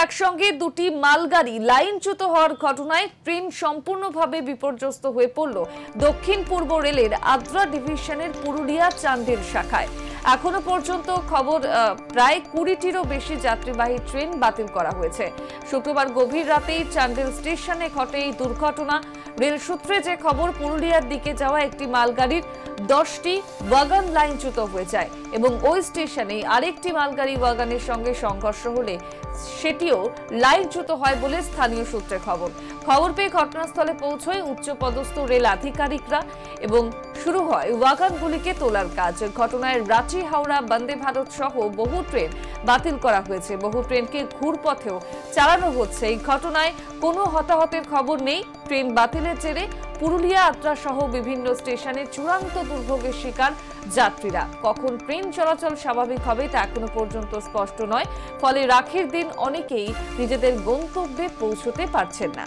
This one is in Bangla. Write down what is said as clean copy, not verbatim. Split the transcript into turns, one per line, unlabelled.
একসঙ্গে দুটি মালগাড়ি লাইনচ্যুত হওয়ার ঘটনায় ট্রেন সম্পূর্ণভাবে বিপর্যস্ত হয়ে পড়ল দক্ষিণ পূর্ব রেলের আদ্রা ডিভিশনের পুরুলিয়া চান্ডিল শাখায়। এখনো পর্যন্ত খবর প্রায় 20টিরও বেশি যাত্রীবাহী ট্রেন বাতিল করা হয়েছে। শুক্রবার গভীর রাতেই চান্ডিল স্টেশনে ঘটে এই দুর্ঘটনা। রেল সূত্রে যে খবর, পুরুলিয়ার দিকে যাওয়া একটি মালগাড়ির 10টি ওয়াগন লাইনচ্যুত হয়ে যায় এবং ওই স্টেশনে আরেকটি মালগাড়ি ওয়াগনের সঙ্গে সংঘর্ষ হলে সেটিও লাইনচ্যুত হয় বলে স্থানীয় সূত্রে খবর পেয়ে ঘটনাস্থলে পৌঁছয় উচ্চপদস্থ রেল আধিকারিকরা এবং শুরু হয় ওয়াগনগুলিকে তোলার কাজ। ঘটনায় রাঁচি হাওড়া বন্দে ভারত সহ বহু ট্রেন বাতিল করা হয়েছে, বহু ট্রেনকে ঘুরপথেও চালানো হচ্ছে। এই ঘটনায় কোনো হতাহতের খবর নেই। ট্রেন বাতিলের জেরে পুরুলিয়া আদ্রা সহ বিভিন্ন স্টেশনে চূড়ান্ত দুর্ভোগের শিকার যাত্রীরা। কখন ট্রেন চলাচল স্বাভাবিক হবে তা এখনো পর্যন্ত স্পষ্ট নয়, ফলে রাখির দিন অনেকেই নিজেদের গন্তব্যে পৌঁছতে পারছেন না।